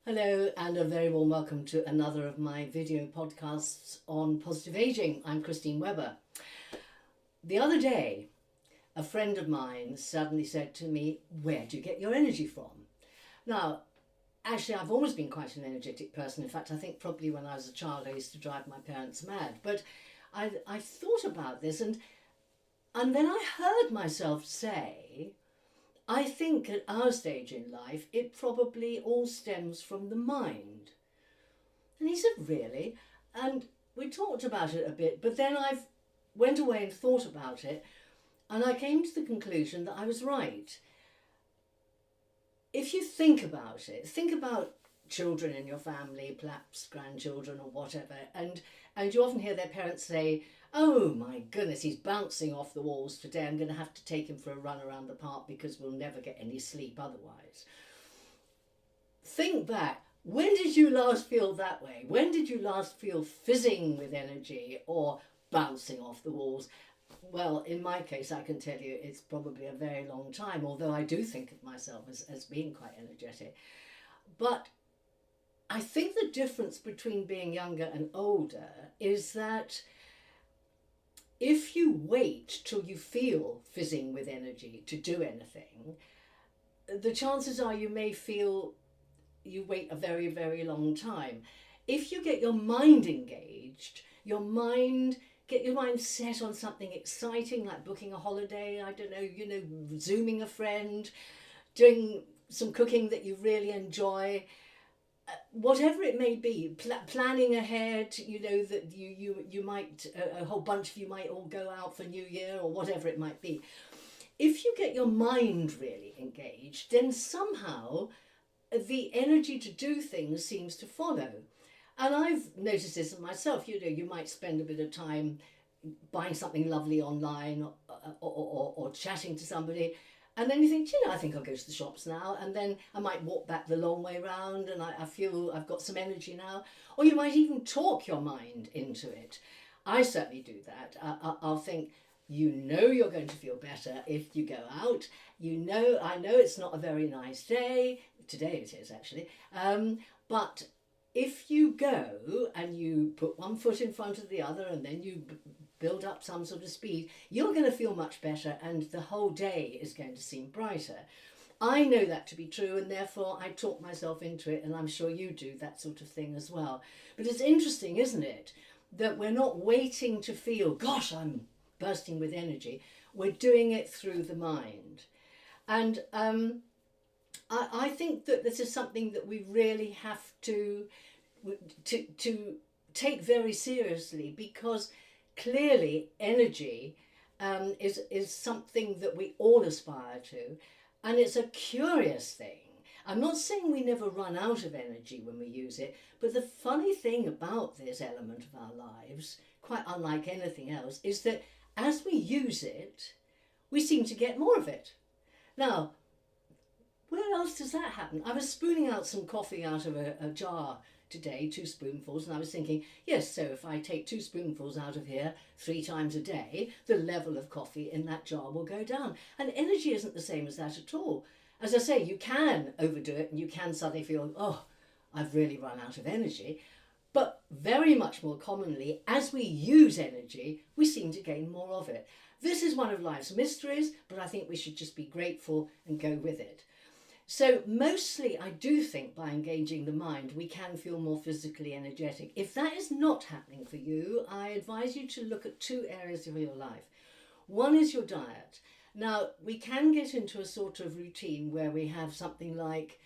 Hello, and a very warm welcome to another of my video podcasts on positive aging. I'm Christine Webber. The other day, a friend of mine suddenly said to me, "Where do you get your energy from?" Now, actually, I've always been quite an energetic person. In fact, I think probably when I was a child, I used to drive my parents mad. But I thought about this, and then I heard myself say, I think at our stage in life, it probably all stems from the mind. And he said, "Really?" And we talked about it a bit, but then I went away and thought about it, and I came to the conclusion that I was right. If you think about it, think about children in your family, perhaps grandchildren or whatever, and you often hear their parents say, "Oh my goodness, he's bouncing off the walls today. I'm going to have to take him for a run around the park because we'll never get any sleep otherwise." Think back. When did you last feel that way? When did you last feel fizzing with energy or bouncing off the walls? Well, in my case, I can tell you it's probably a very long time, although I do think of myself as being quite energetic. But I think the difference between being younger and older is that if you wait till you feel fizzing with energy to do anything, the chances are you may feel you wait a very, very long time. If you get your mind engaged, get your mind set on something exciting like booking a holiday, I don't know, Zooming a friend, doing some cooking that you really enjoy, whatever it may be, planning ahead, that you might, a whole bunch of you might all go out for New Year or whatever it might be. If you get your mind really engaged, then somehow the energy to do things seems to follow. And I've noticed this in myself. You might spend a bit of time buying something lovely online or chatting to somebody, and then you think, I think I'll go to the shops now, and then I might walk back the long way round, and I feel I've got some energy now. Or you might even talk your mind into it. I certainly do that. I'll think, you're going to feel better if you go out. I know it's not a very nice day. Today it is actually. But if you go and you put one foot in front of the other and then you build up some sort of speed, you're going to feel much better and the whole day is going to seem brighter. I know that to be true, and therefore I talk myself into it, and I'm sure you do that sort of thing as well. But it's interesting, isn't it, that we're not waiting to feel, gosh, I'm bursting with energy. We're doing it through the mind. And I think that this is something that we really have to take very seriously, because clearly energy is something that we all aspire to, and it's a curious thing. I'm not saying we never run out of energy when we use it, but the funny thing about this element of our lives, quite unlike anything else, is that as we use it, we seem to get more of it. Now, where else does that happen? I was spooning out some coffee out of a jar today, 2 spoonfuls, and I was thinking, yes, so if I take 2 spoonfuls out of here 3 times a day, the level of coffee in that jar will go down. And energy isn't the same as that at all. As I say, you can overdo it and you can suddenly feel, oh, I've really run out of energy. But very much more commonly, as we use energy, we seem to gain more of it. This is one of life's mysteries, but I think we should just be grateful and go with it. So mostly I do think by engaging the mind we can feel more physically energetic. If that is not happening for you, I advise you to look at 2 areas of your life. One is your diet. Now, we can get into a sort of routine where we have something like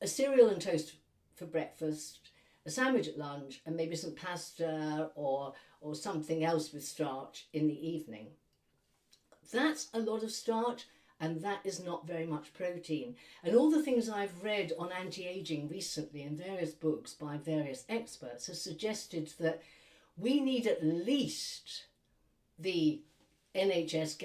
a cereal and toast for breakfast, a sandwich at lunch, and maybe some pasta or something else with starch in the evening. That's a lot of starch, and that is not very much protein. And all the things I've read on anti-aging recently in various books by various experts have suggested that we need at least the NHS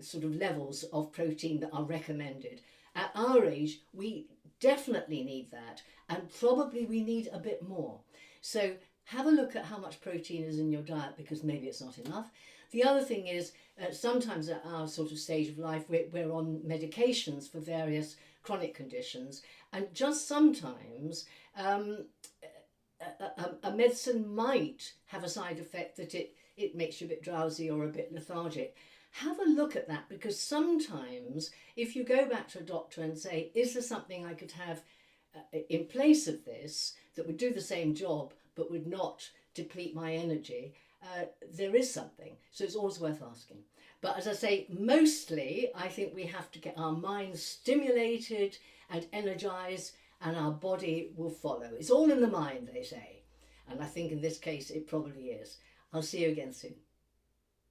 sort of levels of protein that are recommended. At our age, we definitely need that, and probably we need a bit more. So have a look at how much protein is in your diet, because maybe it's not enough. The other thing is, sometimes at our sort of stage of life, we're on medications for various chronic conditions, and just sometimes a medicine might have a side effect that it makes you a bit drowsy or a bit lethargic. Have a look at that, because sometimes if you go back to a doctor and say, is there something I could have in place of this that would do the same job but would not deplete my energy, there is something. So it's always worth asking. But as I say, mostly I think we have to get our minds stimulated and energized, and our body will follow. It's all in the mind, they say. And I think in this case it probably is. I'll see you again soon.